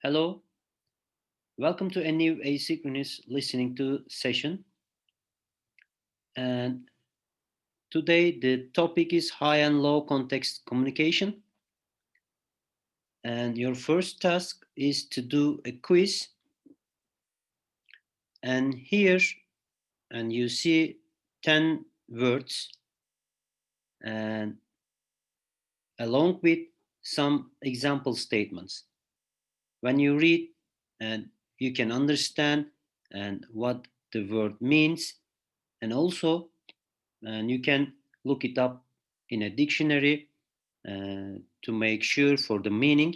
Hello, welcome to a new asynchronous listening to session. And today the topic is high and low context communication. And your first task is to do a quiz. And here, and you see 10 words, and along with some example statements. When you read, and you can understand and what the word means, and also and you can look it up in a dictionary to make sure for the meaning.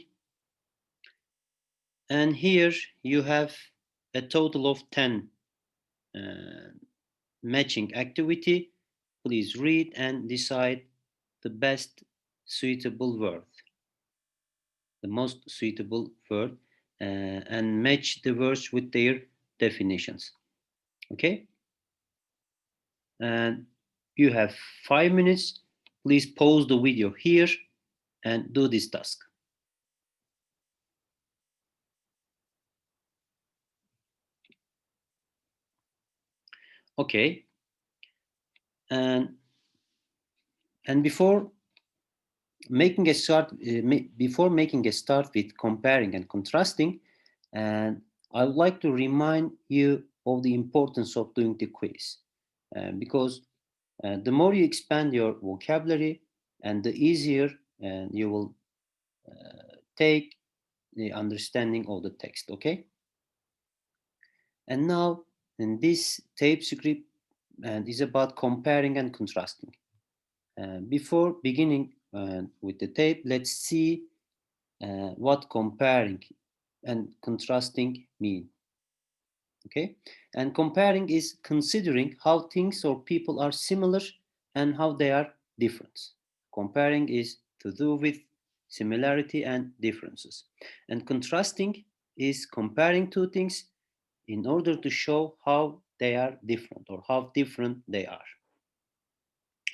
And here you have a total of 10 uh, matching activity. Please read and decide the best suitable word, the most suitable word, and match the words with their definitions. Okay, and you have 5 minutes. Please pause the video here and do this task. Okay, and before making a start, with comparing and contrasting, and I would like to remind you of the importance of doing the quiz, because the more you expand your vocabulary, and the easier you will take the understanding of the text. Okay, and now in this tape script and is about comparing and contrasting. Before beginning with the tape, let's see what comparing and contrasting mean. Okay, and comparing is considering how things or people are similar and how they are different. Comparing is to do with similarity and differences, and contrasting is comparing two things in order to show how they are different or how different they are.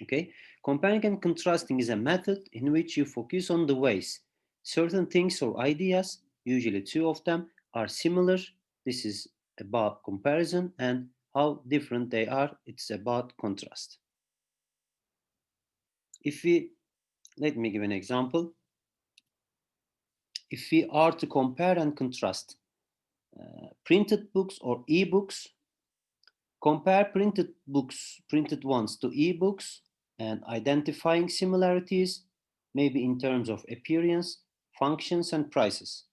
Okay, comparing and contrasting is a method in which you focus on the ways certain things or ideas, usually two of them, are similar. This is about comparison, and how different they are, it's about contrast. If we Let me give an example. If we are to compare and contrast printed books or e-books, compare printed ones to e-books, and identifying similarities, maybe in terms of appearance, functions, and prices,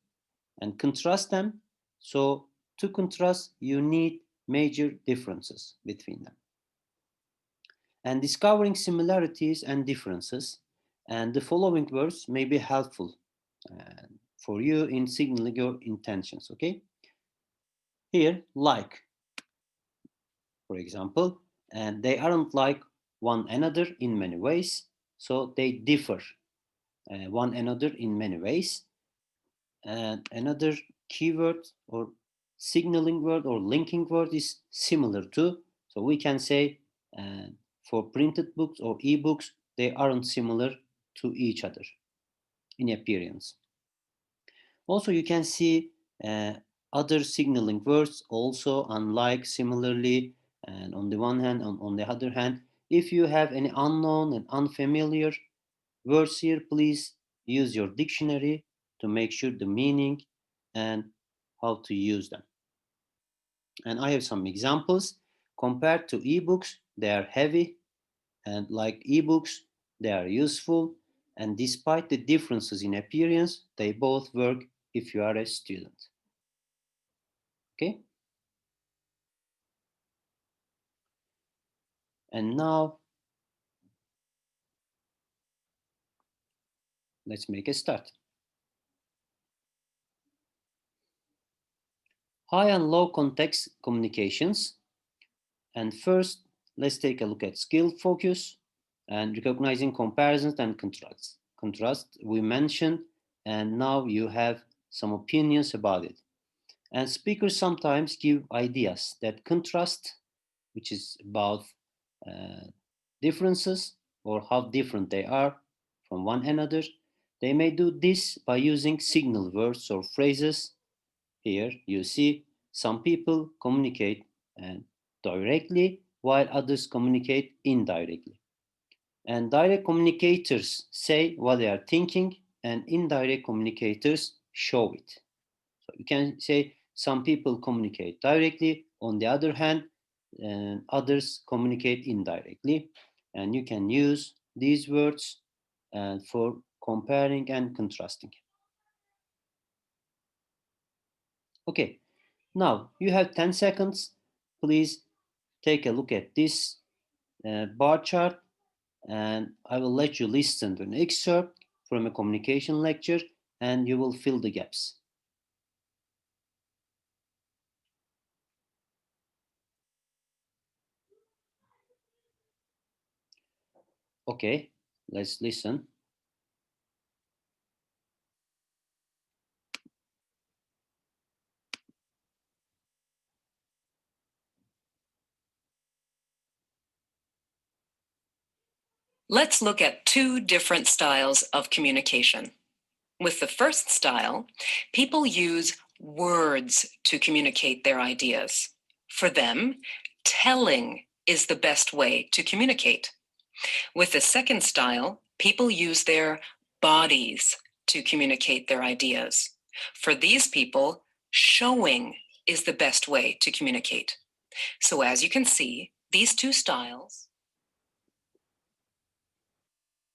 and contrast them. So to contrast, you need major differences between them. And discovering similarities and differences, and the following words may be helpful for you in signaling your intentions. Okay, here, like, for example, and they aren't like one another in many ways, so they differ one another in many ways. And another keyword or signaling word or linking word is similar to. So we can say uh, for printed books or ebooks, they aren't similar to each other in appearance. Also, you can see other signaling words also, unlike, similarly, and on the one hand, on the other hand. If you have any unknown and unfamiliar words here, please use your dictionary to make sure the meaning and how to use them. And I have some examples. Compared to ebooks, they are heavy, and like ebooks, they are useful. And despite the differences in appearance, they both work if you are a student. Okay, and now let's make a start. High and low context communications. And first, let's take a look at skill focus and recognizing comparisons and contrasts. Contrast we mentioned, and now you have some opinions about it. And speakers sometimes give ideas that contrast, which is about uh, differences or how different they are from one another. They may do this by using signal words or phrases Here you see some people communicate and directly while others communicate indirectly. And direct communicators say what they are thinking, and indirect communicators show it. So you can say some people communicate directly, on the other hand, and others communicate indirectly. And you can use these words for comparing and contrasting. Okay, now you have 10 seconds. Please take a look at this bar chart, and I will let you listen to an excerpt from a communication lecture, and you will fill the gaps. Okay, let's listen. Let's look at two different styles of communication. With the first style, people use words to communicate their ideas. For them, telling is the best way to communicate. With the second style, people use their bodies to communicate their ideas. For these people, showing is the best way to communicate. So as you can see, these two styles.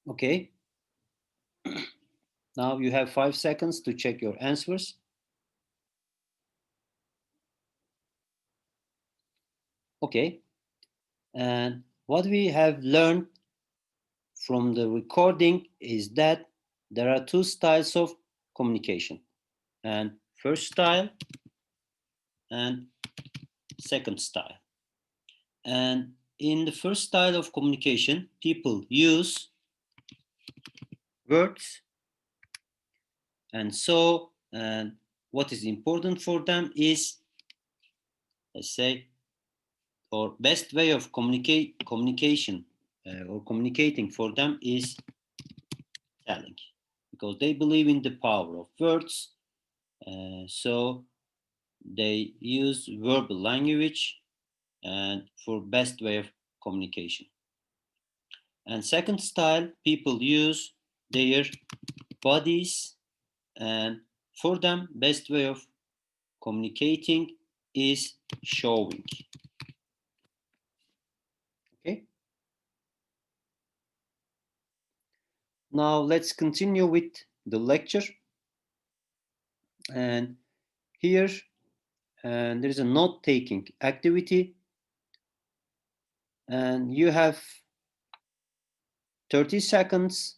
Okay, now you have 5 seconds to check your answers. Okay, and what we have learned from the recording is that there are two styles of communication, and first style and second style. And in the first style of communication, people use words, and so and what is important for them is, let's say, or best way of communication or communicating for them is telling, because they believe in the power of words. So they use verbal language and for best way of communication. And second style, people use their bodies, and for them best way of communicating is showing. Okay, now let's continue with the lecture. And here there is a note-taking activity, and you have 30 seconds,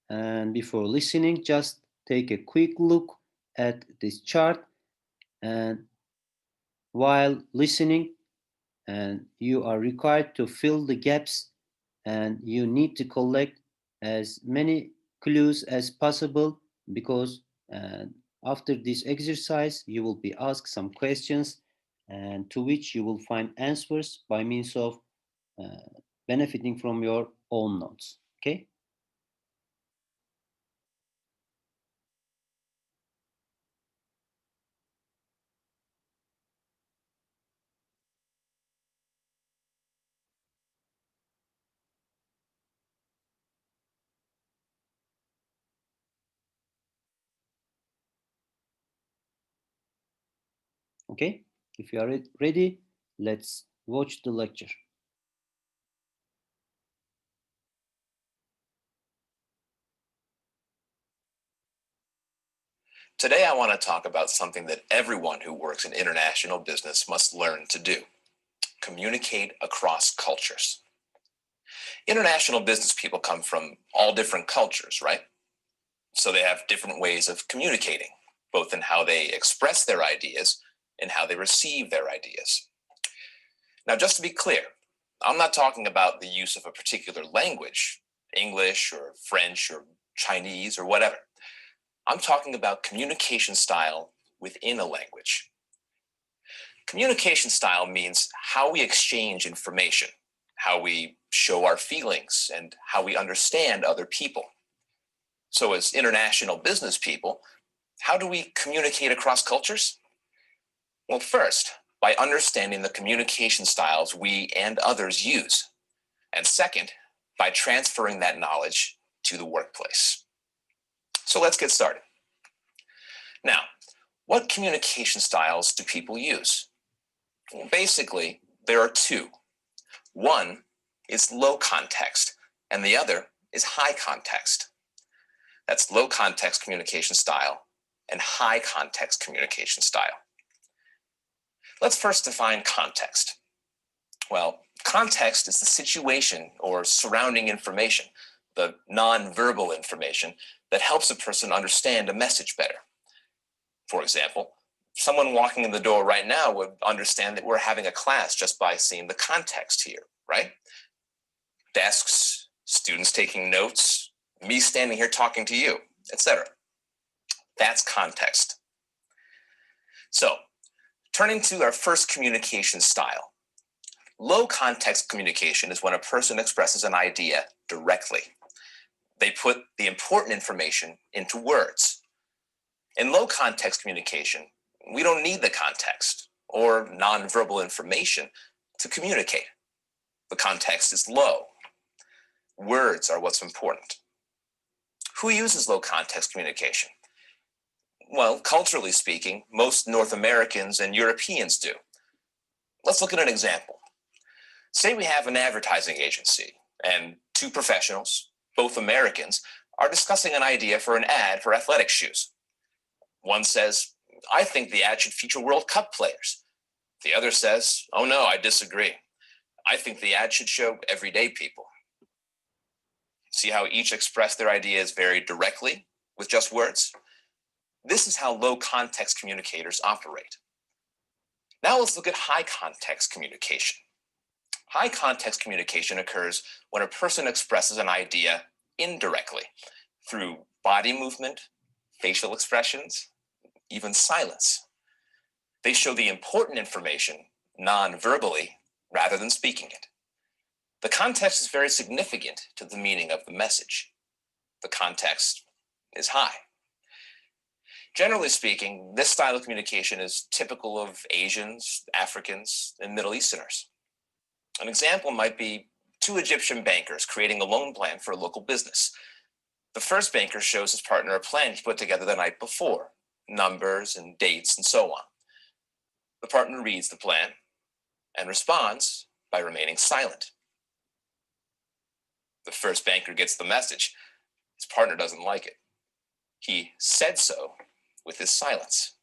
and before listening, just take a quick look at this chart, and while listening, and you are required to fill the gaps, and you need to collect as many clues as possible, because after this exercise you will be asked some questions, and to which you will find answers by means of uh, benefiting from your own notes. Okay. Okay, if you are ready, let's watch the lecture. Today, I want to talk about something that everyone who works in international business must learn to do: communicate across cultures. International business people come from all different cultures, right? So they have different ways of communicating, both in how they express their ideas and how they receive their ideas. Now, just to be clear, I'm not talking about the use of a particular language, English or French or Chinese or whatever. I'm talking about communication style within a language. Communication style means how we exchange information, how we show our feelings, and how we understand other people. So as international business people, How do we communicate across cultures? Well, first, by understanding the communication styles we and others use. And second, by transferring that knowledge to the workplace. So let's get started. Now, what communication styles do people use? Well, basically, there are two. One is low context, and the other is high context. That's low context communication style and high context communication style. Let's first define context. Well, context is the situation or surrounding information, the non-verbal information that helps a person understand a message better. For example, someone walking in the door right now would understand that we're having a class just by seeing the context here, right? Desks, students taking notes, me standing here talking to you, etc. That's context. So, turning to our first communication style. Low context communication is when a person expresses an idea directly. They put the important information into words. In low context communication, we don't need the context or nonverbal information to communicate. The context is low. Words are what's important. Who uses low context communication? Well, culturally speaking, most North Americans and Europeans do. Let's look at an example. Say we have an advertising agency and two professionals, both Americans, are discussing an idea for an ad for athletic shoes. One says, I think the ad should feature World Cup players. The other says, oh no, I disagree. I think the ad should show everyday people. See how each expressed their ideas very directly with just words? This is how low context communicators operate. Now let's look at high context communication. High context communication occurs when a person expresses an idea indirectly through body movement, facial expressions, even silence. They show the important information non-verbally rather than speaking it. The context is very significant to the meaning of the message. The context is high. Generally speaking, this style of communication is typical of Asians, Africans, and Middle Easterners. An example might be two Egyptian bankers creating a loan plan for a local business. The first banker shows his partner a plan he put together the night before, numbers and dates and so on. The partner reads the plan and responds by remaining silent. The first banker gets the message. His partner doesn't like it. He said so with his silence.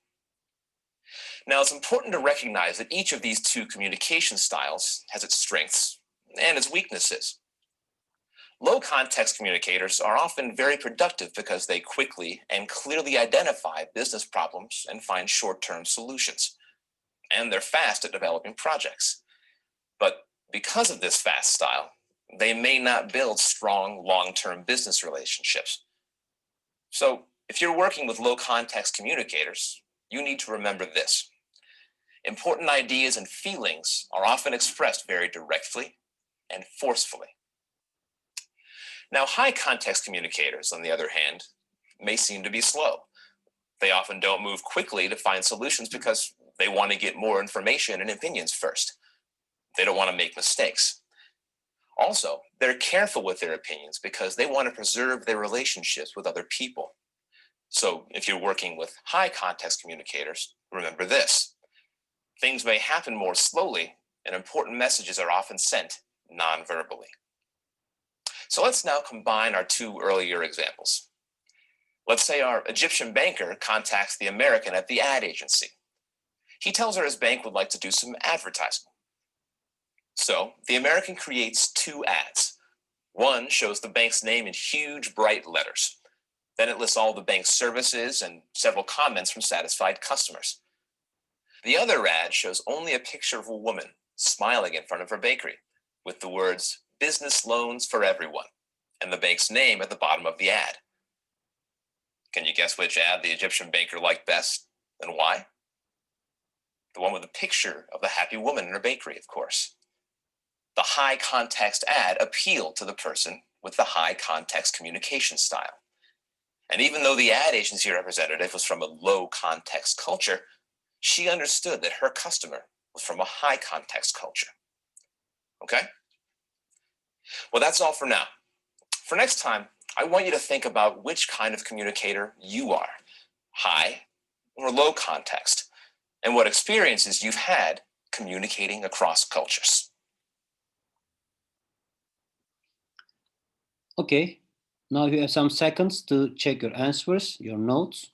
Now, it's important to recognize that each of these two communication styles has its strengths and its weaknesses. Low context communicators are often very productive because they quickly and clearly identify business problems and find short-term solutions. And they're fast at developing projects. But because of this fast style, they may not build strong long-term business relationships. So if you're working with low context communicators, you need to remember this. Important ideas and feelings are often expressed very directly and forcefully. Now, high context communicators, on the other hand, may seem to be slow. They often don't move quickly to find solutions because they want to get more information and opinions first. They don't want to make mistakes. Also, they're careful with their opinions because they want to preserve their relationships with other people. So if you're working with high context communicators, remember this. Things may happen more slowly, and important messages are often sent non-verbally. So let's now combine our two earlier examples. Let's say our Egyptian banker contacts the American at the ad agency. He tells her his bank would like to do some advertising. So the American creates two ads. One shows the bank's name in huge, bright letters. Then it lists all the bank's services and several comments from satisfied customers. The other ad shows only a picture of a woman smiling in front of her bakery with the words, "Business loans for everyone," and the bank's name at the bottom of the ad. Can you guess which ad the Egyptian banker liked best and why? The one with a picture of the happy woman in her bakery, of course. The high context ad appealed to the person with the high context communication style. And even though the ad agency representative was from a low context culture, she understood that her customer was from a high context culture. Okay? Well, that's all for now. For next time, I want you to think about which kind of communicator you are, high or low context, and what experiences you've had communicating across cultures. Okay, now you have some seconds to check your answers, your notes.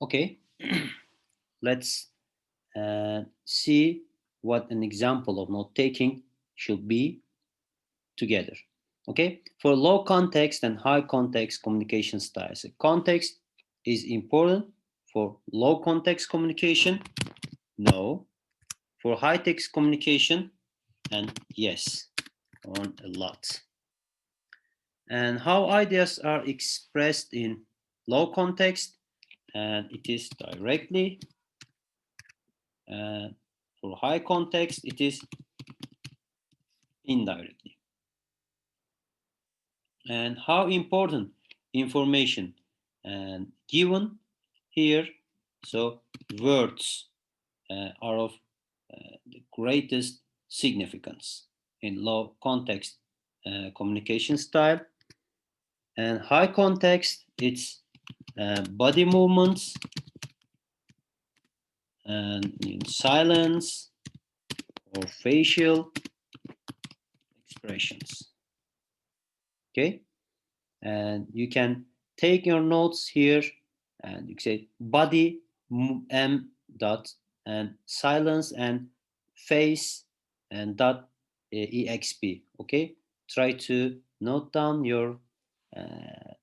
Okay, let's see what an example of note taking should be together. Okay, for low context and high context communication styles, context is important for low context communication. No. For high text communication, and yes, on a lot. And how ideas are expressed in low context, and it is directly. For high context, it is indirectly. And how important information and given here, so words are of the greatest significance in low context communication style. And high context, it's body movements and silence or facial expressions. Okay, and you can take your notes here, and you say body m dot and silence and face and dot exp. Okay, try to note down your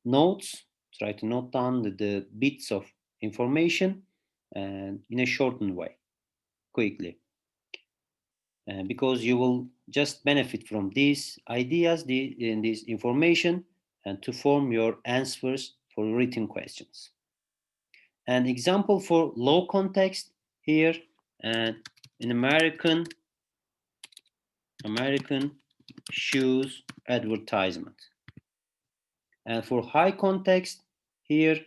notes. Try to note down the bits of information and in a shortened way, quickly, because you will just benefit from these ideas, this information, and to form your answers for written questions. An example for low context here, and an American shoes advertisement. And for high context here,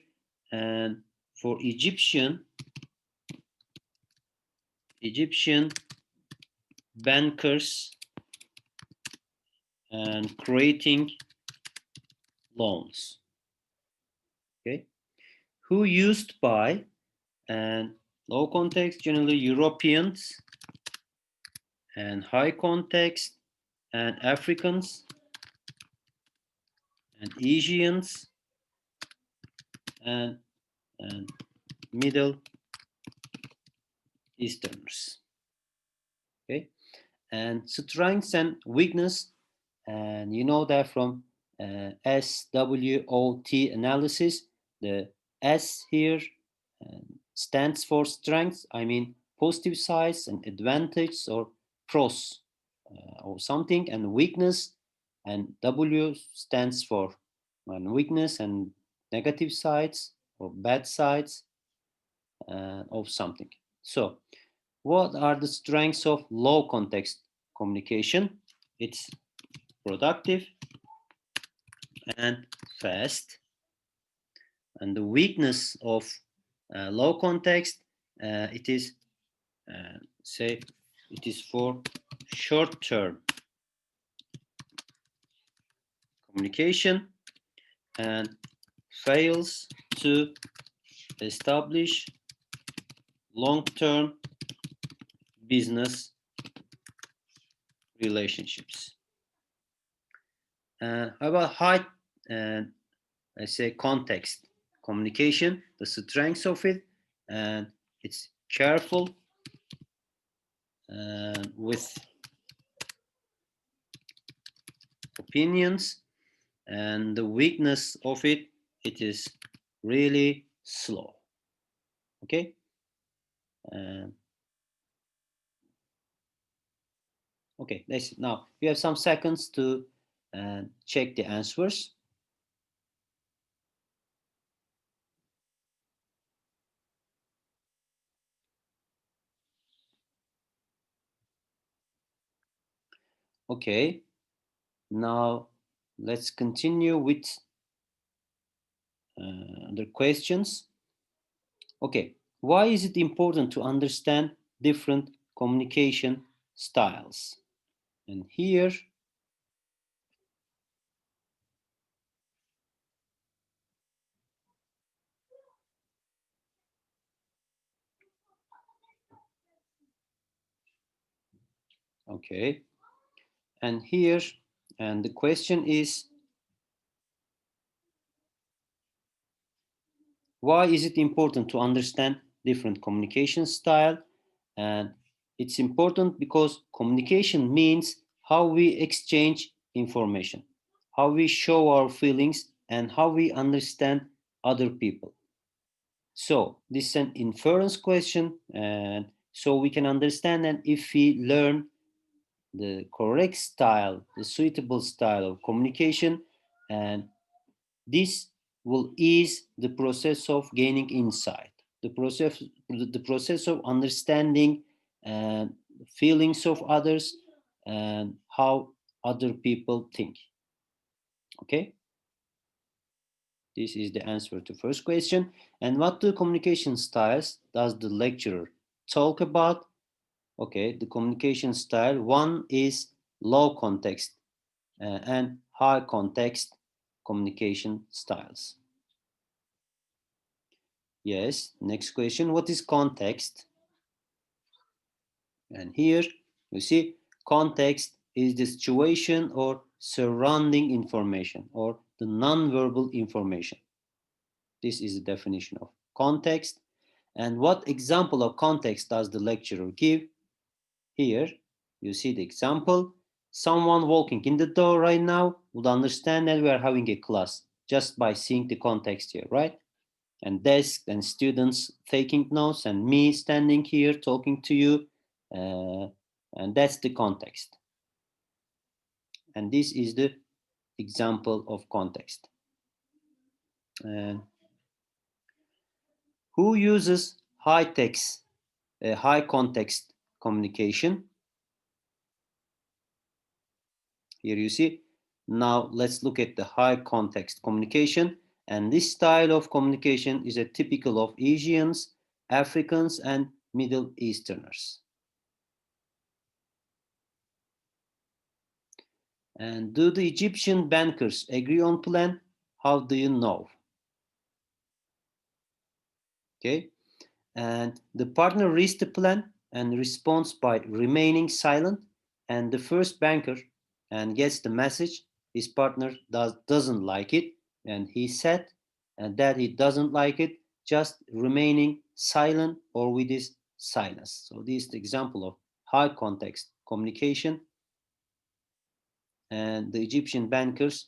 and for Egyptian bankers and creating loans. Okay, who used by, and low context generally Europeans, and high context and Africans and Asians and Middle Easterners. Okay, and strengths and weakness, and you know that from SWOT analysis, the S here stands for strengths, I mean positive sides and advantage or pros or something, and weakness, and W stands for weakness and negative sides or bad sides of something. So what are the strengths of low context communication? It's productive and fast. And the weakness of low context, it is say it is for short-term communication and fails to establish long-term business relationships. How about high, I say context communication, the strengths of it, and it's careful with opinions, and the weakness of it, it is really slow. Okay. Okay, let's now we have some seconds to check the answers. Okay, now let's continue with the questions. Okay, why is it important to understand different communication styles? And here, okay, and here, and the question is, why is it important to understand different communication style? And it's important because communication means how we exchange information, how we show our feelings, and how we understand other people. So this is an inference question, and so we can understand, and if we learn the correct style, the suitable style of communication, and this will ease the process of gaining insight, the process of understanding and feelings of others and how other people think. Okay, this is the answer to first question. And what do communication styles does the lecturer talk about? Okay, the communication style one is low context and high context communication styles. Yes, next question. What is context? And here you see context is the situation or surrounding information or the non-verbal information. This is the definition of context. And what example of context does the lecturer give? Here you see the example. Someone walking in the door right now would understand that we are having a class just by seeing the context here, right? And desk and students taking notes and me standing here talking to you, uh, and that's the context, and this is the example of context. And who uses high text high context communication? Here you see. Now let's look at the high context communication, and this style of communication is a typical of Asians, Africans, and Middle Easterners. And do the Egyptian bankers agree on plan? How do you know? Okay. And the partner reads the plan and responds by remaining silent. And the first banker and gets the message. His partner doesn't like it. And he said that he doesn't like it, just remaining silent or with his silence. So this is the example of high context communication. And the Egyptian bankers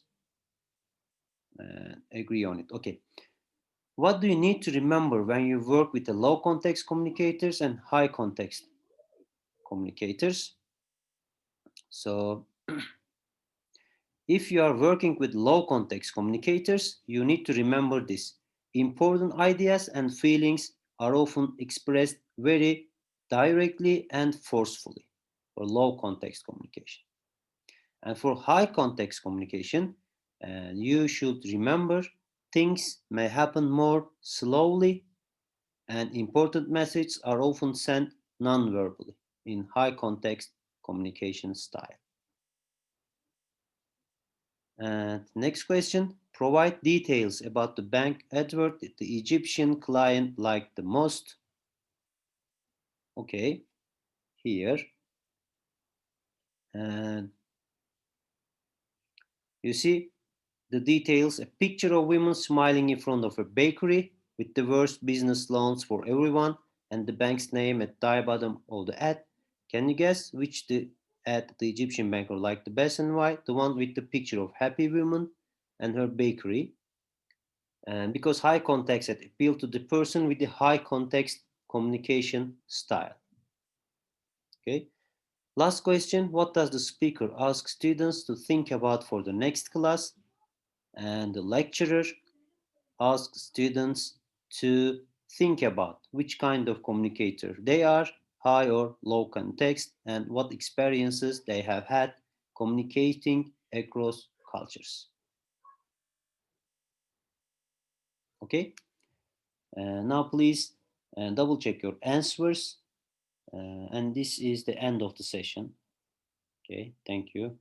agree on it. Okay. What do you need to remember when you work with the low context communicators and high context communicators? So, if you are working with low context communicators, you need to remember this. Important ideas and feelings are often expressed very directly and forcefully for low context communication. And for high context communication, you should remember things may happen more slowly and important messages are often sent non-verbally in high context communication style. And next question, provide details about the bank Edward, the Egyptian client liked the most. Okay, here. And you see the details, a picture of women smiling in front of a bakery with the worst business loans for everyone and the bank's name at the bottom of the ad. Can you guess which the ad the Egyptian banker liked the best and why? The one with the picture of happy woman and her bakery. And because high context had appealed to the person with the high context communication style. Okay. Last question, what does the speaker ask students to think about for the next class? And the lecturer asks students to think about which kind of communicator they are, high or low context, and what experiences they have had communicating across cultures. Okay. Now please double check your answers. And this is the end of the session. Okay, thank you.